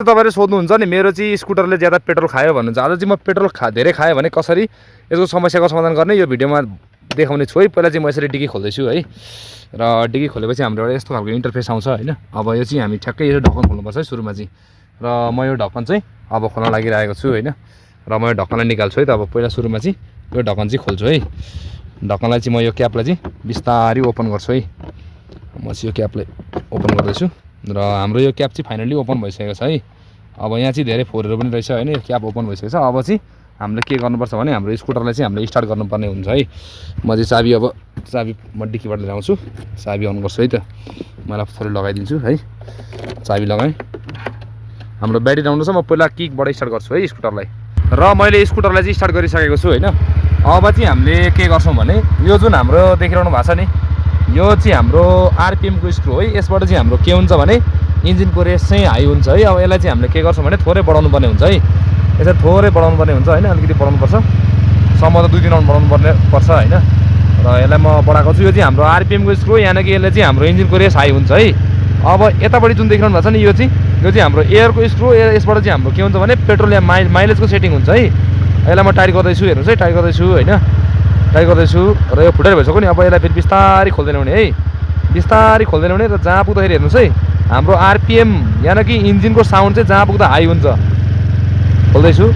तपाईहरुले सोध्नुहुन्छ नि मेरो चाहिँ स्कुटरले ज्यादा पेट्रोल खायो भन्नुहुन्छ। आज चाहिँ म पेट्रोल धेरै खायो भने कसरी यसको समस्याको समाधान गर्ने यो भिडियोमा देखाउने छु है। पहिला चाहिँ म यसरी डिकी खोल्दै छु है। र डिकी खोलेपछि हाम्रो एउटा यस्तो खालको इन्टरफेस आउँछ हैन। अब यो चाहिँ हामी ठ्याक्कै यो ढक्कन खोल्नुपर्छ है सुरुमा चाहिँ। र म यो ढक्कन चाहिँ अब खोल्न लागिरहेको छु हैन। र म यो ढक्कनलाई निकाल्छु है त। अब पहिला सुरुमा चाहिँ यो ढक्कन चाहिँ खोल्छु है। ढक्कनलाई चाहिँ म यो क्यापलाई चाहिँ बिस्तारै ओपन गर्छु है। म चाहिँ यो क्यापलाई ओपन गर्दैछु र हाम्रो यो क्याप चाहिँ फाइनली ओपन भइसकेको छ है। अब यहाँ चाहिँ धेरै फोरहरु पनि रहेछ हैन। यो क्याप ओपन भइसकेको छ। अब चाहिँ हामीले के गर्नुपर्छ भने हाम्रो स्कुटरलाई चाहिँ हामीले स्टार्ट गर्नुपर्ने हुन्छ है। म चाहिँ चाबी म डिकीबाट लिएर आउँछु। चाबी अन गर्छु है त। मलाई थोरै लगाइदिन्छु है। चाबी लगाएँ। हाम्रो ब्याट्री डाउन छ। म पहिला किकबाट स्टार्ट गर्छु है स्कुटरलाई। र मैले स्कुटरलाई चाहिँ स्टार्ट गरिसकेको छु हैन। अब चाहिँ हामीले के गर्छौं भने यो जुन हाम्रो देखिरहनु भएको छ नि यो चाहिँ हाम्रो आरपीएम को स्क्रु है। यसबाट चाहिँ हाम्रो के हुन्छ भने इन्जिनको रेस चाहिँ हाई हुन्छ है। अब यसलाई चाहिँ हामीले के गर्छौं भने थोरै बढाउनु पर्ने हुन्छ है। यसरी थोरै बढाउनु पर्ने हुन्छ हैन। अलिकति बढाउनु पर्छ। सम्म त 2-3 राउन्ड बढाउनु पर्छ हैन। र यसलाई म बढाएको छु। यो चाहिँ हाम्रो आरपीएम को स्क्रु यानी कि यसले चाहिँ हाम्रो इन्जिनको रेस हाई हुन्छ है। अब यतापट्टि जुन देखिरहनु भएको छ नि यो चाहिँ हाम्रो एयरको स्क्रु। यसबाट चाहिँ हाम्रो के हुन्छ भने पेट्रोल या माइलेजको सेटिङ हुन्छ है। यसलाई म टाइट गर्दैछु हेर्नुस् है। टाइट गर्दैछु हैन। टाइट गर्दैछु र यो फुटेर भइसक्यो नि। अब यसलाई फेरि बिस्तारै खोल्दै ल्याउने है। बिस्तारै खोल्दै ल्याउने र जहाँ पुग्दाखेरि हेर्नुस् है हाम्रो आरपीएम यानी कि इन्जिनको साउन्ड चाहिँ जहाँ पुग्दा हाई हुन्छ। खोल्दैछु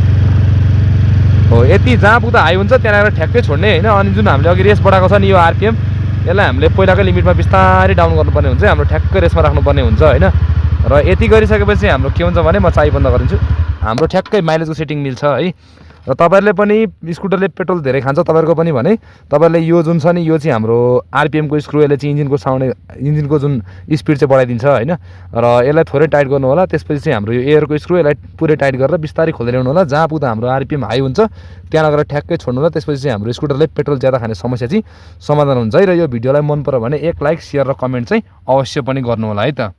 हो यति जहाँ पुग्दा हाई हुन्छ त्यहाँ लगेर ठ्याक्कै छोड्ने हैन। अनि जुन हामीले अघि रेस बढाएको छ नि यो आरपीएम यसलाई हामीले पहिलाकै लिमिटमा बिस्तारै डाउन गर्नुपर्ने हुन्छ। हाम्रो ठ्याक्कै रेसमा राख्नुपर्ने हुन्छ हैन। र यति गरिसकेपछि हाम्रो के हुन्छ भने म चाबी बन्द गरिदिन्छु। हाम्रो ठ्याक्कै माइलेजको सेटिङ मिल्छ है। र तपाईहरुले पनि स्कुटरले पेट्रोल धेरै खान्छ तपाईहरुको पनि भने तपाईहरुले यो जुन छ नि यो चाहिँ हाम्रो आरपीएम को स्क्रु यसले चाहिँ इन्जिनको साउन्ड इन्जिनको जुन स्पिड चाहिँ बढाइदिन्छ हैन। र यसलाई थोरै टाइट गर्नु होला। त्यसपछि चाहिँ हाम्रो यो एयरको स्क्रु यसलाई पुरै टाइट गरेर बिस्तारै खोल्दै ल्याउनु होला। जहाँ पुग्दा हाम्रो आरपीएम हाई हुन्छ त्यहाँ लगेर ठ्याक्कै छोड्नु होला। त्यसपछि चाहिँ हाम्रो स्कुटरले पेट्रोल ज्यादा खाने समस्या चाहिँ समाधान हुन्छ है। र यो भिडियोलाई मन पर्यो भने एक लाइक शेयर र कमेन्ट चाहिँ अवश्य पनि गर्नु होला है त।